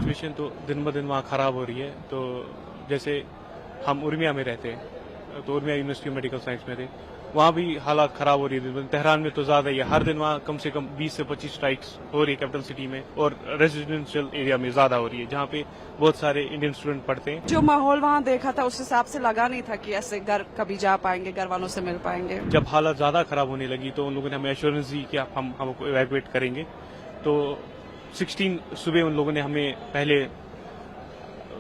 Situation तो दिन ब दिन वहाँ ख़राब हो रही है। तो जैसे हम उर्मिया में रहते हैं, तो उर्मिया यूनिवर्सिटी मेडिकल साइंस में थे, वहाँ भी हालात ख़राब हो रही है। तेहरान में तो ज़्यादा ही है, हर दिन वहाँ कम से कम 20 से 25 स्ट्राइक्स हो रही है कैपिटल सिटी में, और रेजिडेंशियल एरिया में ज़्यादा हो रही है, जहाँ पे बहुत सारे इंडियन स्टूडेंट पढ़ते हैं। जो माहौल वहाँ देखा था उस हिसाब से लगा नहीं था कि ऐसे घर कभी जा पाएंगे, घर वालों से मिल पाएंगे। जब हालात ज़्यादा ख़राब होने लगी तो उन लोगों ने हमें एश्योरेंस दी कि हम हमको इवैक्यूएट करेंगे। तो 16 सुबह उन लोगों ने हमें पहले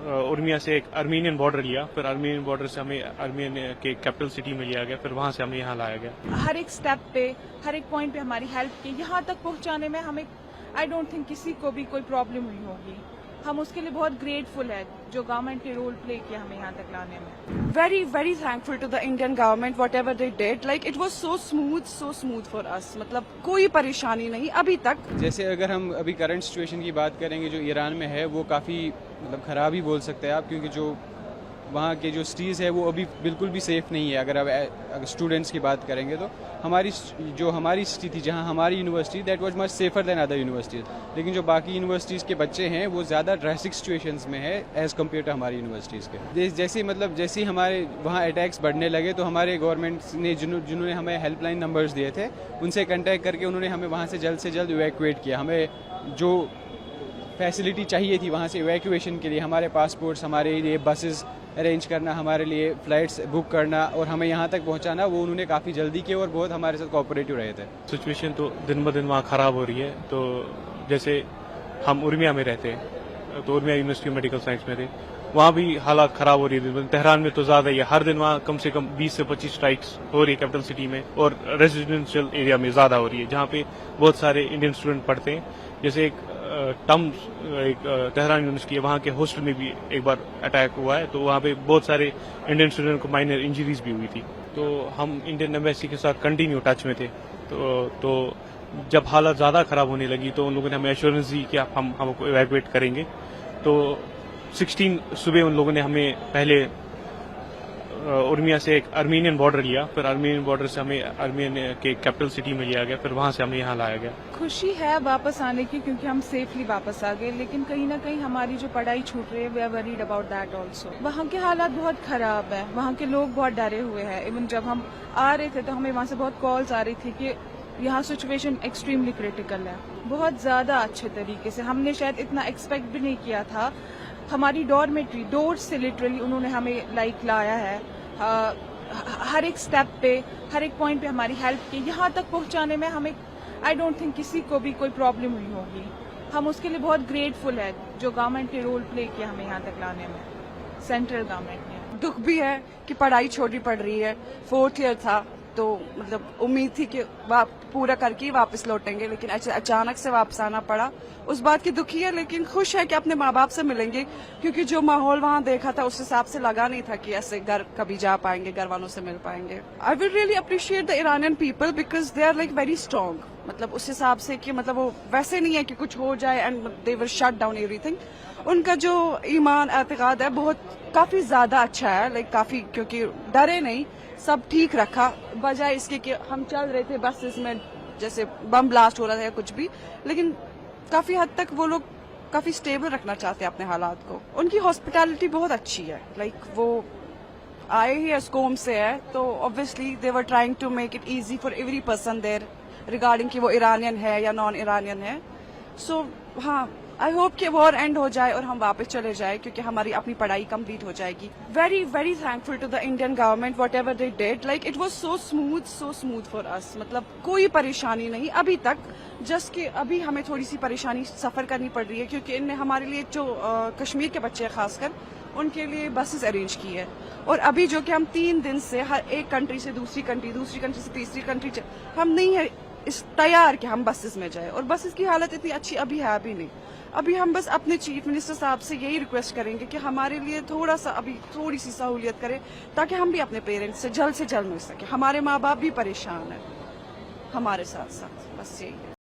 उर्मिया से एक अर्मेनियन बॉर्डर लिया, फिर अर्मेनियन बॉर्डर से हमें अर्मेनियन के कैपिटल सिटी में लिया गया, फिर वहाँ से हमें यहाँ लाया गया। हर एक स्टेप पे, हर एक पॉइंट पे हमारी हेल्प की, यहाँ तक पहुँचाने में हमें आई डोंट थिंक किसी को भी कोई प्रॉब्लम हुई होगी। हम उसके लिए बहुत ग्रेटफुल है जो गवर्नमेंट ने रोल प्ले किया हमें यहाँ तक लाने में। Very, very thankful to the Indian government, whatever they did. Like it was so smooth for us. मतलब कोई परेशानी नहीं अभी तक। जैसे अगर हम अभी करंट सिचुएशन की बात करेंगे जो ईरान में है, वो काफ़ी मतलब ख़राब ही बोल सकते हैं आप, क्योंकि जो वहाँ के जो सिटीज़ है वो अभी बिल्कुल भी सेफ़ नहीं है। अगर स्टूडेंट्स की बात करेंगे तो हमारी सिटी थी जहाँ हमारी university, that was much safer than other universities. लेकिन जो बाकी यूनिवर्सिटीज़ के बच्चे हैं वो ज़्यादा ड्रेस्टिक सिचुएशंस में है एज़ कम्पेयर टू हमारी यूनिवर्सिटीज़ के। जैसे हमारे वहाँ अटैक्स बढ़ने लगे तो हमारे गवर्नमेंट ने जिन्होंने हमें हेल्पलाइन नंबर्स दिए थे उनसे कंटेक्ट करके उन्होंने हमें वहाँ से जल्द इवैक्यूएट किया। हमें जो फैसिलिटी चाहिए थी वहाँ से इवैक्यूएशन के लिए, हमारे पासपोर्ट्स, हमारे लिए बसेस अरेंज करना, हमारे लिए फ़्लाइट्स बुक करना और हमें यहाँ तक पहुँचाना, वो उन्होंने काफ़ी जल्दी किया और बहुत हमारे साथ कोऑपरेटिव रहे थे। सिचुएशन तो दिन ब दिन वहाँ ख़राब हो रही है। तो जैसे हम उर्मिया में रहते हैं, तो उर्मिया यूनिवर्सिटी मेडिकल साइंस में थे, वहाँ भी हालात ख़राब हो रही है। तेहरान में तो ज़्यादा ही है, हर दिन वहाँ कम से कम 20 से 25 स्ट्राइक्स हो रही है कैपिटल सिटी में, और रेजिडेंशियल एरिया में ज़्यादा हो रही है, जहाँ पे बहुत सारे इंडियन स्टूडेंट पढ़ते हैं। जैसे एक तेहरान यूनिवर्सिटी है, वहाँ के हॉस्टल में भी एक बार अटैक हुआ है, तो वहाँ पे बहुत सारे इंडियन स्टूडेंट को माइनर इंजरीज भी हुई थी। तो हम इंडियन एम्बेसी के साथ कंटिन्यू टच में थे। तो जब हालत ज़्यादा ख़राब होने लगी तो उन लोगों ने हमें एश्योरेंस दी कि हम हमको इवैक्यूएट करेंगे। तो 16 सुबह उन लोगों ने हमें पहले उर्मिया से एक अर्मेनियन बॉर्डर लिया, फिर अर्मेनियन बॉर्डर से हमें अर्मेनियन के कैपिटल सिटी में लिया गया, फिर वहाँ से हमें यहाँ लाया गया। खुशी है वापस आने की क्योंकि हम सेफली वापस आ गए, लेकिन कहीं ना कहीं हमारी जो पढ़ाई छूट रही है we are worried about that also. वहाँ के हालात बहुत खराब है, वहाँ के लोग बहुत डरे हुए हैं। इवन जब हम आ रहे थे तो हमें वहाँ से बहुत कॉल्स आ रही थी कि यहाँ सिचुएशन एक्सट्रीमली क्रिटिकल है। बहुत ज़्यादा अच्छे तरीके से, हमने शायद इतना एक्सपेक्ट भी नहीं किया था। हमारी डॉर्मेट्री डोर से लिटरली उन्होंने हमें लाया है। हर एक स्टेप पे, हर एक पॉइंट पे हमारी हेल्प की, यहाँ तक पहुँचाने में हमें आई डोंट थिंक किसी को भी कोई प्रॉब्लम हुई होगी। हम उसके लिए बहुत ग्रेटफुल है जो गवर्नमेंट ने रोल प्ले किया हमें यहाँ तक लाने में, सेंट्रल गवर्नमेंट ने। दुख भी है कि पढ़ाई छोटी पड़ रही है, 4th ईयर था तो मतलब उम्मीद थी कि पूरा करके ही वापस लौटेंगे, लेकिन अचानक से वापस आना पड़ा। उस बात की दुखी है, लेकिन खुश है कि अपने माँ बाप से मिलेंगे, क्योंकि जो माहौल वहाँ देखा था उस हिसाब से लगा नहीं था कि ऐसे घर कभी जा पाएंगे, घर वालों से मिल पाएंगे। I will really appreciate the Iranian people because they are like very strong. मतलब उस हिसाब से कि मतलब वो वैसे नहीं है कि कुछ हो जाए and they will shut down everything. उनका जो ईमान एतकाद है बहुत काफी ज्यादा अच्छा है, लाइक काफी, क्योंकि डरे नहीं, सब ठीक रखा। बजाय इसके कि हम चल रहे थे बसेस में जैसे बम ब्लास्ट हो रहा था या कुछ भी, लेकिन काफी हद तक वो लोग काफी स्टेबल रखना चाहते हैं अपने हालात को। उनकी हॉस्पिटैलिटी बहुत अच्छी है, लाइक वो आए ही एस्कोम से है तो obviously they were trying to make it easy for every person there regarding कि वो ईरानियन है या नॉन ईरानियन है। सो हाँ, आई होप कि वॉर एंड हो जाए और हम वापस चले जाए, क्योंकि हमारी अपनी पढ़ाई कंप्लीट हो जाएगी। Very, very thankful to the Indian government, whatever they did. Like it was so smooth for us. मतलब कोई परेशानी नहीं अभी तक, जस्ट कि अभी हमें थोड़ी सी परेशानी सफर करनी पड़ रही है, क्योंकि इनने हमारे लिए जो कश्मीर के बच्चे हैं खासकर, उनके लिए बसेस अरेंज की है। और अभी जो कि हम 3 दिन से हर एक कंट्री से दूसरी कंट्री से तीसरी कंट्री, हम नहीं है इस तैयार कि हम बसेस में जाए। और बसेस की हालत इतनी अच्छी अभी है अभी नहीं। अभी हम बस अपने चीफ मिनिस्टर साहब से यही रिक्वेस्ट करेंगे कि हमारे लिए थोड़ी सी सहूलियत करें, ताकि हम भी अपने पेरेंट्स से जल्द मिल सके। हमारे माँ बाप भी परेशान है हमारे साथ साथ, बस यही है।